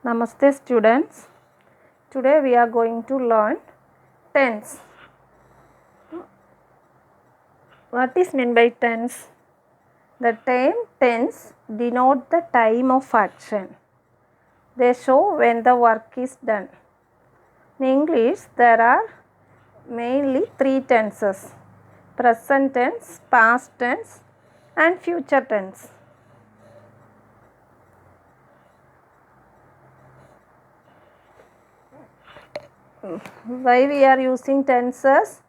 Namaste students. Today we are going to learn tense. What is meant by tense? The term tense denote the time of action. They show when the work is done. In English there are mainly three tenses: present tense, past tense and future tense. Why we are using tenses?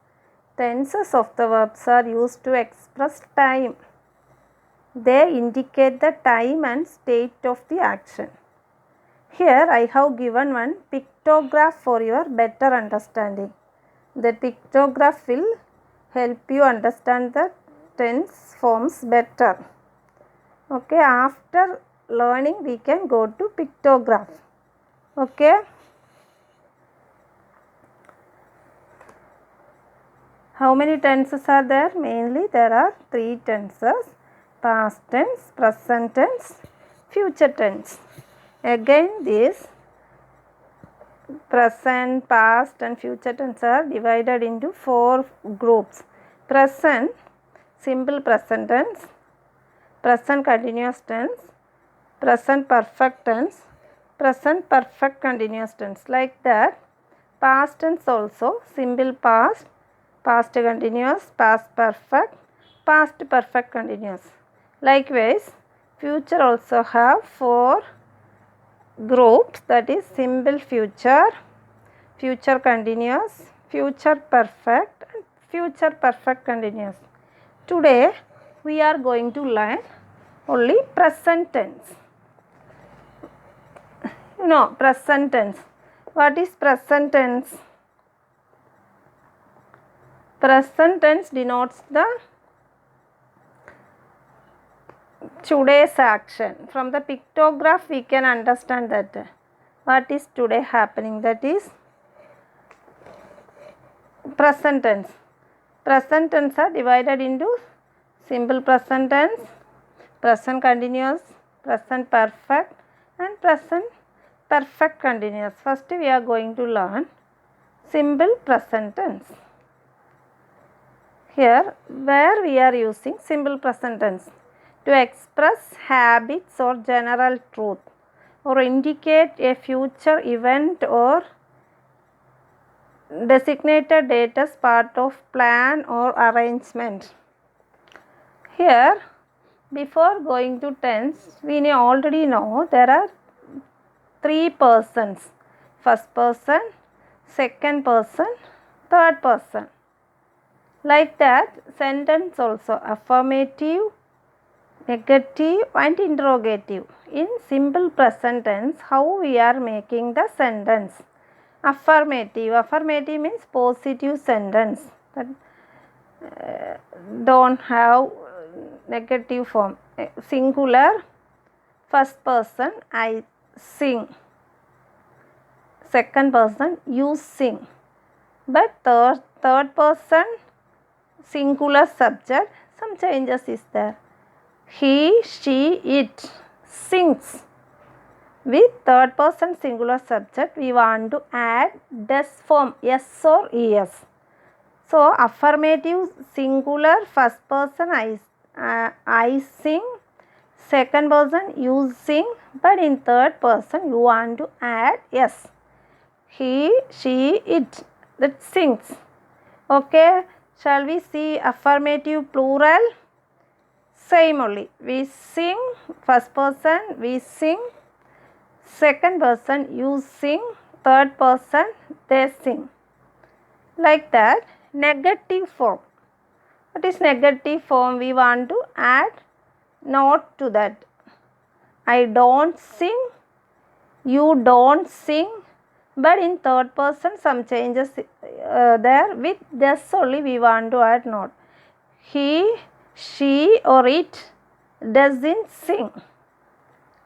Tenses of the verbs are used to express time. They indicate the time and state of the action. Here I have given one pictograph for your better understanding. The pictograph will help you understand the tense forms better. Okay, after learning we can go to pictograph. Okay. How many tenses are there? Mainly there are three tenses: past tense, present tense, future tense. Again these present, past and future tense are divided into four groups: present, simple present tense, present continuous tense, present perfect tense, present perfect continuous tense. Like that, past tense also: simple past, past continuous, past perfect, past perfect continuous. Likewise, future also have four groups, that is simple future, future continuous, future perfect and future perfect continuous. Today we are going to learn only present tense. Present tense. What is present tense? Present tense denotes the today's action. From the pictograph we can understand that what is today happening, that is present tense. Present tense are divided into simple present tense, present continuous, present perfect and present perfect continuous. First we are going to learn simple present tense. Here where we are using simple present tense to express habits or general truth or indicate a future event or designated date as part of plan or arrangement. Here before going to tense we already know there are three persons: first person, second person, third person. Like that, sentence also: affirmative, negative and interrogative. In simple present tense, how we are making the sentence? Affirmative. Affirmative means positive sentence. That don't have negative form. Singular, first person, I sing. Second person, you sing. But third person, singular subject, some changes is there. He, she, it sings. With third person singular subject we want to add does form, yes or es. So affirmative singular, first person I sing, second person you sing, but in third person you want to add yes. He, she, it, that sings. Okay, shall we see affirmative plural? Same only. We sing, first person we sing, second person you sing, third person they sing. Like that. Negative form. What is negative form? We want to add not to that. I don't sing, you don't sing, but in third person some changes there. With this only we want to add not. He, she or it doesn't sing.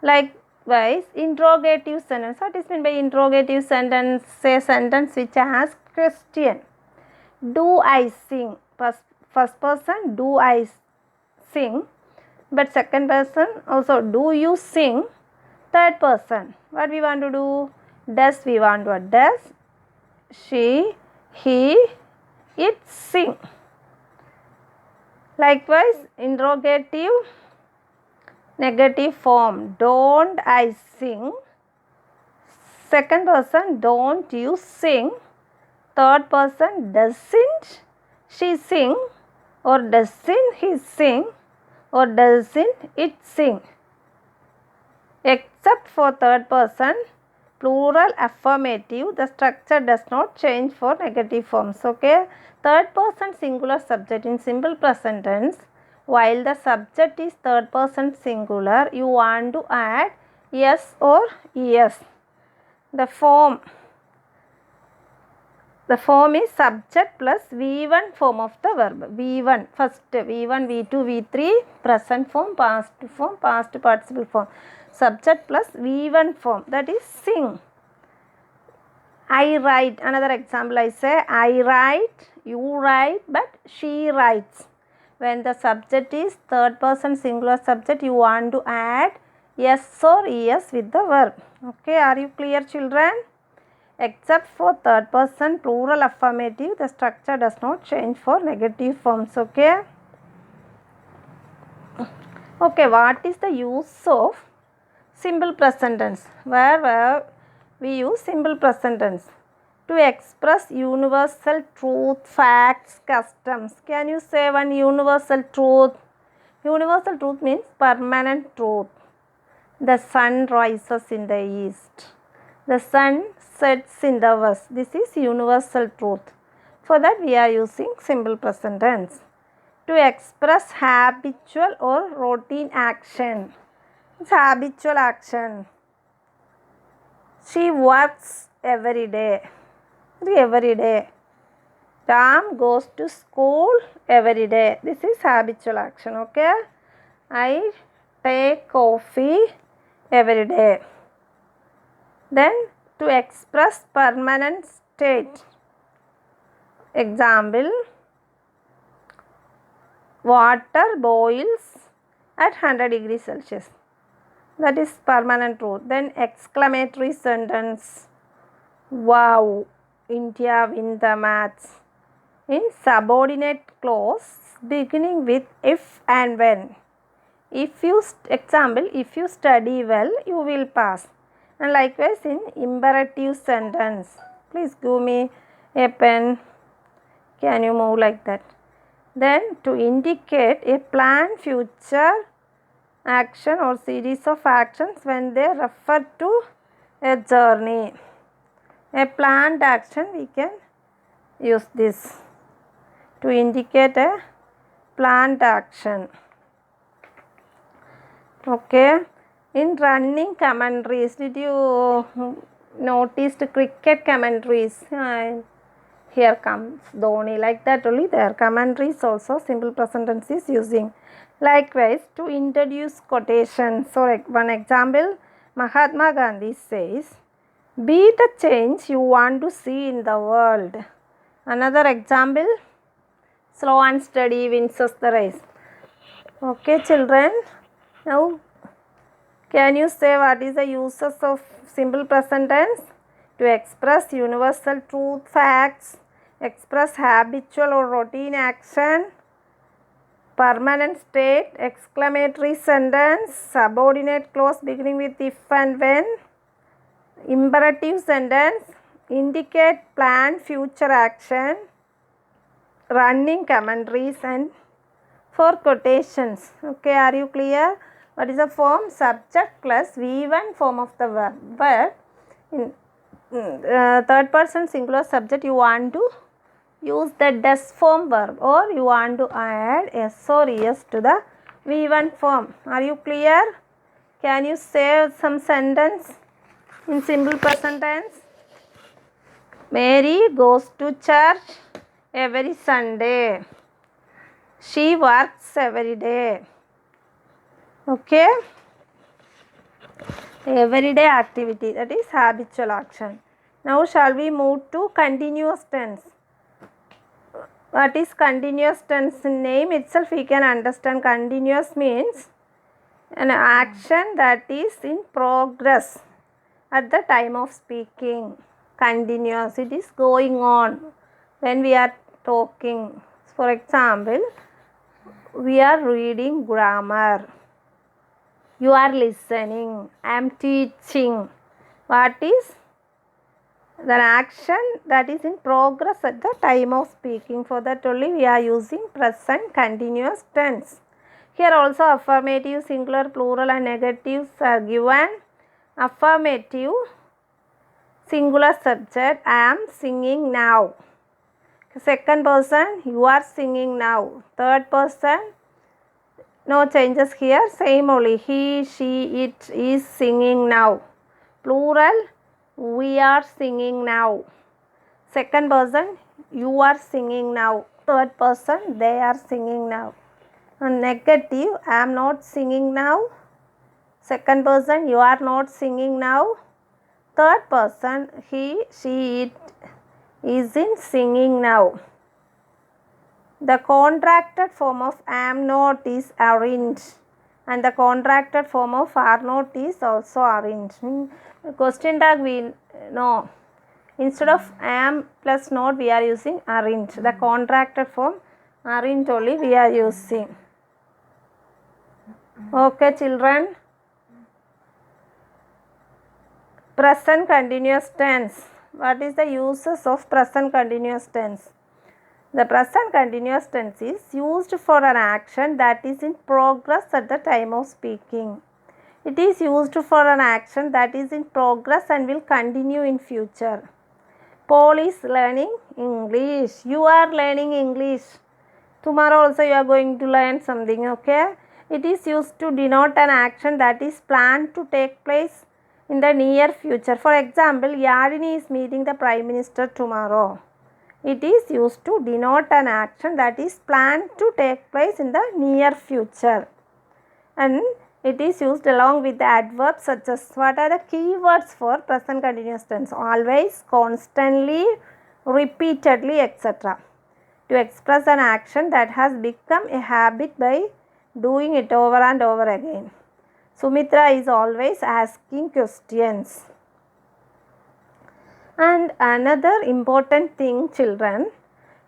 Likewise, interrogative sentence. What is meant by interrogative sentence? Say sentence which asks question. Do I sing? First person, do I sing? But second person also, do you sing? third person. What we want to do? Does we want to add does, she, he, it, sing. Likewise, interrogative negative form. Don't I sing? Second person, don't you sing? Third person, doesn't she sing? Or doesn't he sing? Or doesn't it sing? Except for third person, plural affirmative, the structure does not change for negative forms. Okay. Third person singular subject in simple present tense. While the subject is third person singular, you want to add yes or es. The form is subject plus V1 form of the verb. V1 first, V1, V2, V3, present form, past participle form. Subject plus V1 form, that is sing. I write. Another example, I say I write, you write, but she writes. When the subject is third person singular subject, you want to add yes or es with the verb. Okay, are you clear, children? Except for third person plural affirmative, the structure does not change for negative forms. Okay. Okay, what is the use of simple present tense? Where we use simple present tense to express universal truth, facts, customs. Can you say one universal truth? Universal truth means permanent truth. The sun rises in the east. The sun sets in the west. This is universal truth. For that we are using simple present tense. To express habitual or routine action. It's habitual action. She works every day. Every day. Ram goes to school every day. This is habitual action. Okay. I take coffee every day. Then to express permanent state. Example, water boils at 100 degrees Celsius. That is permanent truth. Then exclamatory sentence. Wow, India win the match. In subordinate clause beginning with if and when. If you study well, you will pass. And likewise in imperative sentence. Please give me a pen. Can you move like that? Then to indicate a planned future action or series of actions when they refer to a journey. A planned action, we can use this to indicate a planned action. Okay. In running commentaries, did you notice the cricket commentaries? Here comes Dhoni, like that only there. Commentaries also simple present tense is using. Likewise, to introduce quotations. So, one example, Mahatma Gandhi says, be the change you want to see in the world. Another example, slow and steady wins us the race. Okay, children. Now, can you say what is the uses of simple present tense? To express universal truth, facts, express habitual or routine action, permanent state, exclamatory sentence, subordinate clause beginning with if and when, imperative sentence, indicate planned future action, running commentaries, and for quotations. Okay, are you clear? What is the form? Subject plus V1 form of the verb. But in third person singular subject, you want to use the does form verb or you want to add s or es to the V1 form. Are you clear? Can you say some sentence in simple present tense? Mary goes to church every Sunday. She works every day. Okay. Everyday activity, that is habitual action. Now shall we move to continuous tense? What is continuous tense? In name itself we can understand. Continuous means An action that is in progress at the time of speaking. Continuous. It is going on when we are talking. For example, we are reading grammar. You are listening. I am teaching. What is the action that is in progress at the time of speaking? For that only we are using present continuous tense. Here also affirmative, singular, plural and negatives are given. Affirmative, singular subject, I am singing now. Second person, you are singing now. Third person, no changes here, same only. He, she, it is singing now. Plural, we are singing now. Second person, you are singing now. Third person, they are singing now. Negative, I am not singing now. Second person, you are not singing now. Third person, he, she, it isn't singing now. The contracted form of am not is aren't, and the contracted form of are not is also aren't. Question tag we know. Instead of am plus not we are using aren't. The contracted form aren't only we are using. Okay children. Present continuous tense. What is the uses of present continuous tense? The present continuous tense is used for an action that is in progress at the time of speaking. It is used for an action that is in progress and will continue in future. Paul is learning English. You are learning English. Tomorrow also you are going to learn something, okay? It is used to denote an action that is planned to take place in the near future. For example, Yadini is meeting the Prime Minister tomorrow. It is used to denote an action that is planned to take place in the near future. And it is used along with the adverbs such as, what are the keywords for present continuous tense? Always, constantly, repeatedly, etc. To express an action that has become a habit by doing it over and over again. Sumitra is always asking questions. And another important thing, children,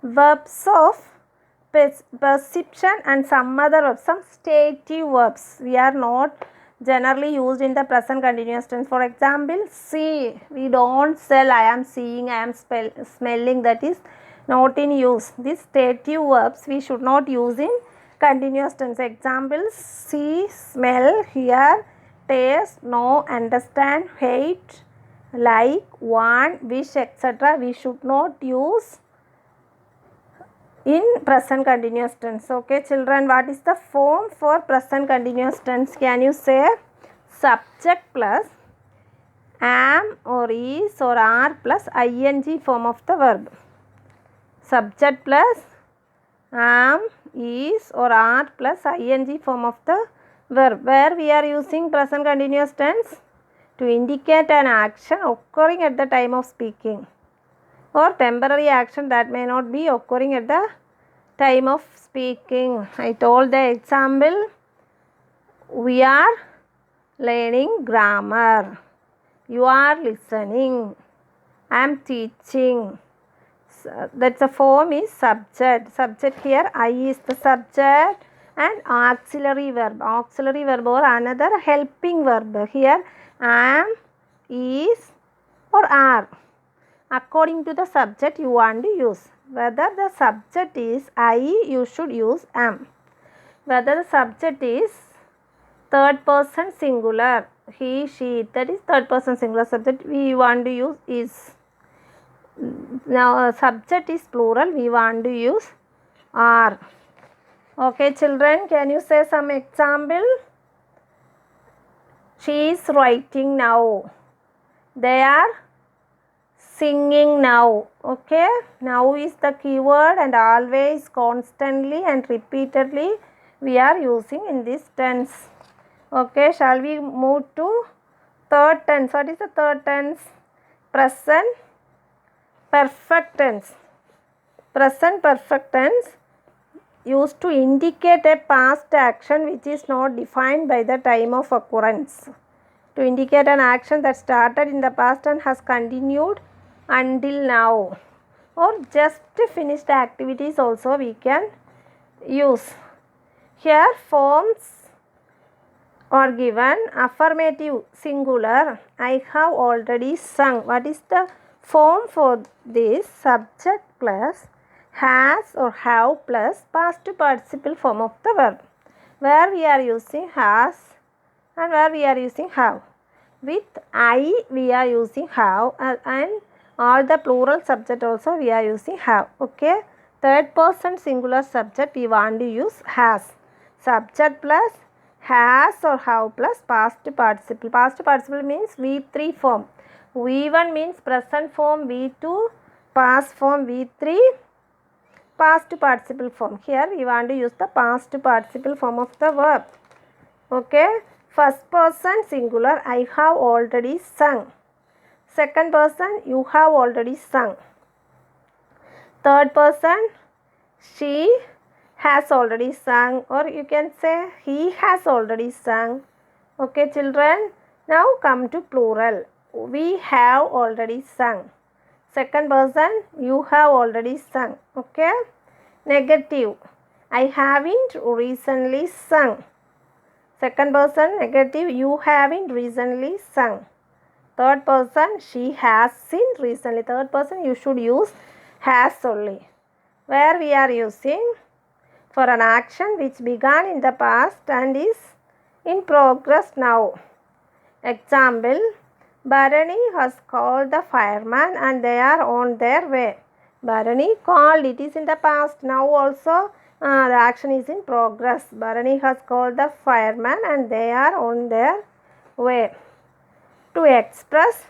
verbs of perception and some other verbs, some stative verbs, we are not generally used in the present continuous tense. For example, see, we don't sell, I am seeing, I am smelling, that is not in use. These stative verbs we should not use in continuous tense. Examples, see, smell, hear, taste, know, understand, hate, like, want, wish, etc. we should not use in present continuous tense. Okay children, what is the form for present continuous tense? Can you say? Subject plus am or is or are plus ing form of the verb. Subject plus am, is or are plus ing form of the verb. Where we are using present continuous tense? To indicate an action occurring at the time of speaking, or temporary action that may not be occurring at the time of speaking. I told the example, we are learning grammar. You are listening. I am teaching. That's the form is subject. Subject here, I is the subject, and auxiliary verb. Auxiliary verb or another helping verb. Here, am, is or are. According to the subject you want to use. Whether the subject is I, you should use am. Whether the subject is third person singular, he, she, that is third person singular subject, we want to use is. Now subject is plural, we want to use are. Okay children, can you say some example? She is writing now. They are singing now. Okay, now is the keyword, and always, constantly and repeatedly we are using in this tense. Okay, shall we move to third tense? What is the third tense? Present perfect tense. Present perfect tense used to indicate a past action which is not defined by the time of occurrence. To indicate an action that started in the past and has continued until now, or just finished activities also we can use. Here forms are given. Affirmative singular, I have already sung. What is the form for this? Subject plus has or have plus past participle form of the verb, where we are using has and where we are using have. With I we are using have, and all the plural subject also we are using have. Okay, third person singular subject we want to use has. Subject plus has or have plus past participle. Past participle means V3 form. V1 means present form, V2 past form, V3 past participle form. Here we want to use the past participle form of the verb. Okay, first person singular, I have already sung. Second person, you have already sung. Third person, she has already sung, or you can say he has already sung. Okay children, now come to plural. We have already sung. Second person, you have already sung. Okay, negative, I haven't recently sung. Second person negative, you haven't recently sung. Third person, she hasn't recently. Third person you should use has only. Where we are using for an action which began in the past and is in progress now. Example, Bharani has called the fireman and they are on their way. Bharani called, it is in the past. Now also the action is in progress. Bharani has called the fireman and they are on their way. To express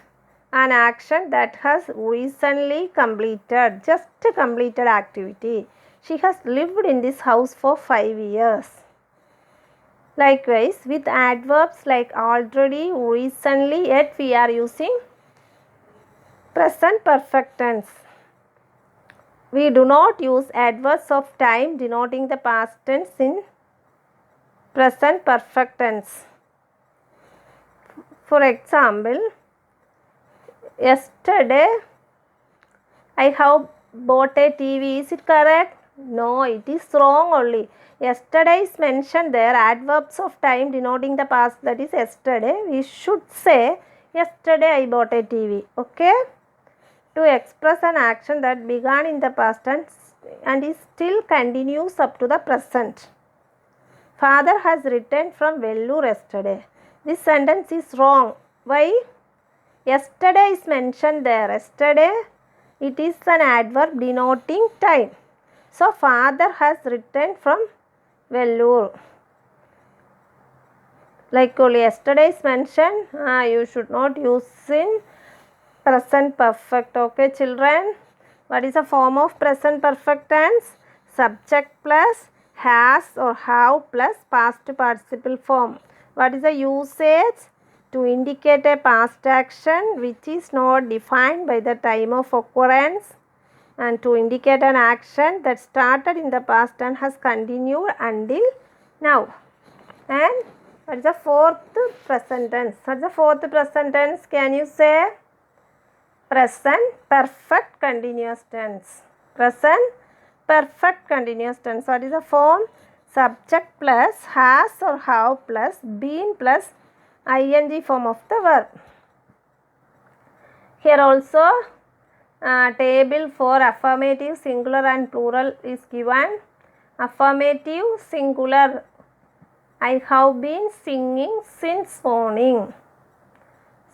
an action that has recently completed, just completed activity. She has lived in this house for 5 years. Likewise, with adverbs like already, recently, yet we are using present perfect tense. We do not use adverbs of time denoting the past tense in present perfect tense. For example, yesterday I have bought a TV. Is it correct? No, it is wrong only. Yesterday is mentioned there, adverbs of time denoting the past, that is yesterday. We should say yesterday I bought a TV. Okay? To express an action that began in the past and is still continues up to the present. Father has returned from Vellore yesterday. This sentence is wrong. Why? Yesterday is mentioned there. Yesterday, it is an adverb denoting time. So, father has returned from Vellore. Like only yesterday is mentioned, you should not use in present perfect. Okay children, what is the form of present perfect tense? Subject plus has or have plus past participle form. What is the usage? To indicate a past action which is not defined by the time of occurrence, and to indicate an action that started in the past and has continued until now. And what is the fourth present tense? What is the fourth present tense? Can you say? Present perfect continuous tense. Present perfect continuous tense. What is the form? Subject plus has or have plus been plus ing form of the verb. Here also table for affirmative singular and plural is given. Affirmative singular, I have been singing since morning.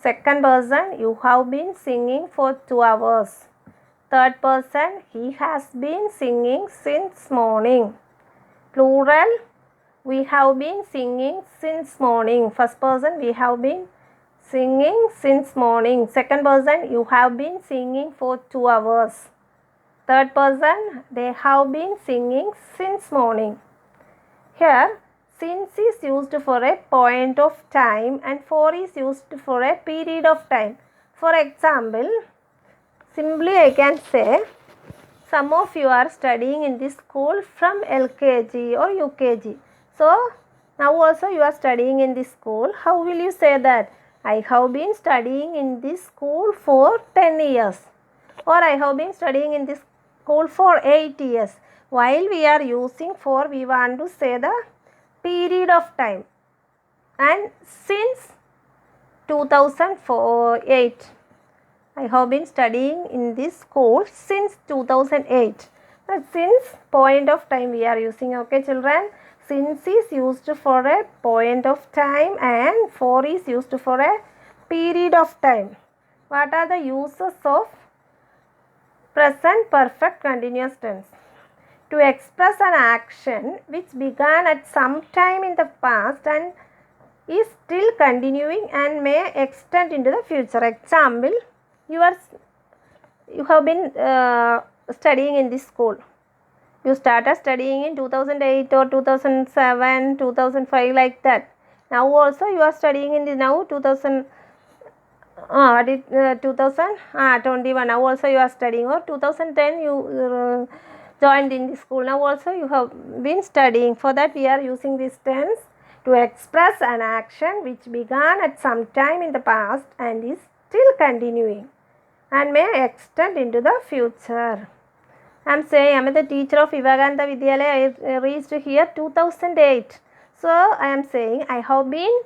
Second person, you have been singing for 2 hours. Third person, he has been singing since morning. Plural, we have been singing since morning. First person, we have been singing since morning. Second person, you have been singing for 2 hours. Third person, they have been singing since morning. Here, since is used for a point of time and for is used for a period of time. For example, simply I can say, some of you are studying in this school from LKG or UKG. So now also you are studying in this school. How will you say that? I have been studying in this school for 10 years. Or I have been studying in this school for 8 years. While we are using for, we want to say the period of time. And since 2008, I have been studying in this school since 2008. But since point of time we are using, okay children. Since is used for a point of time and for is used for a period of time. What are the uses of present perfect continuous tense? To express an action which began at some time in the past and is still continuing and may extend into the future. Example, you have been studying in this school. You started studying in 2008 or 2007, 2005 like that. Now also you are studying in the now 2021. Now also you are studying, or 2010 you joined in the school. Now also you have been studying. For that we are using this tense to express an action which began at some time in the past and is still continuing and may extend into the future. I am saying I am the teacher of Vivekananda Vidyalaya. I reached here 2008. So I am saying I have been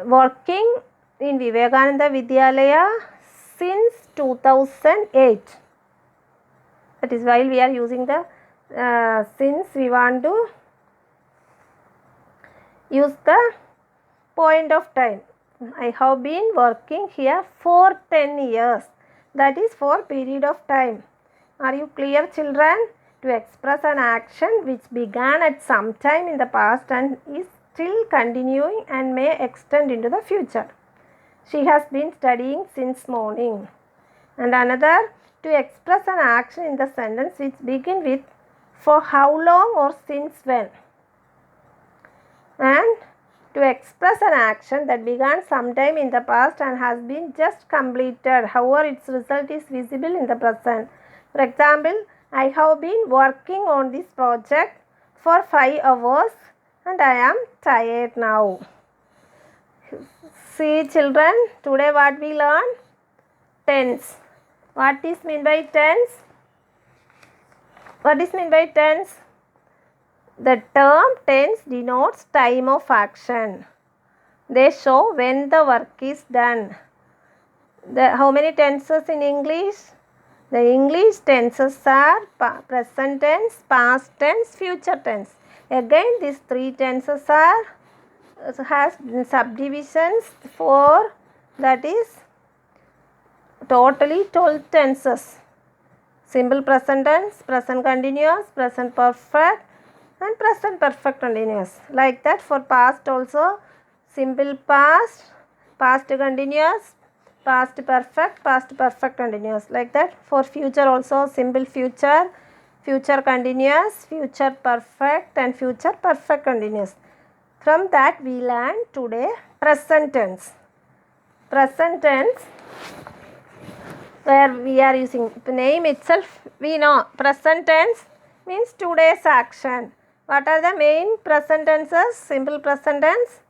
working in Vivekananda Vidyalaya since 2008. That is why we are using the since we want to use the point of time. I have been working here for 10 years. That is for period of time. Are you clear children? To express an action which began at some time in the past and is still continuing and may extend into the future. She has been studying since morning. And another, to express an action in the sentence which begin with for how long or since when. And to express an action that began sometime in the past and has been just completed, however its result is visible in the present. For example, I have been working on this project for 5 hours and I am tired now. See children, today what we learn? Tense. What is meant by tense? What is meant by tense? The term tense denotes time of action. They show when the work is done. How many tenses in English? The English tenses are present tense, past tense, future tense. Again, these three tenses has subdivisions for, that is totally 12 tenses. Simple present tense, present continuous, present perfect and present perfect continuous. Like that for past also, simple past, past continuous, past perfect continuous. Like that for future also, simple future, future continuous, future perfect and future perfect continuous. From that we learn today present tense. Present tense, where we are using the name itself, we know present tense means today's action. What are the main present tenses? Simple present tense,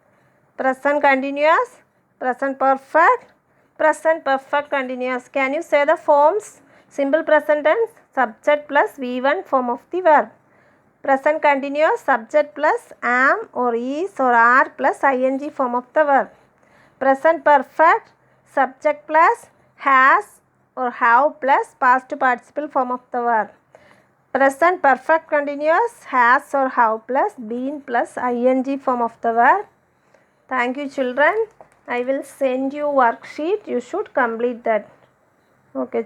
present continuous, present perfect, present perfect continuous. Can you say the forms? Simple present tense, subject plus V1 form of the verb. Present continuous, subject plus am or is or are plus ing form of the verb. Present perfect, subject plus has or have plus past participle form of the verb. Present perfect continuous, has or have plus been plus ing form of the verb. Thank you children. I will send you worksheet. You should complete that. Okay.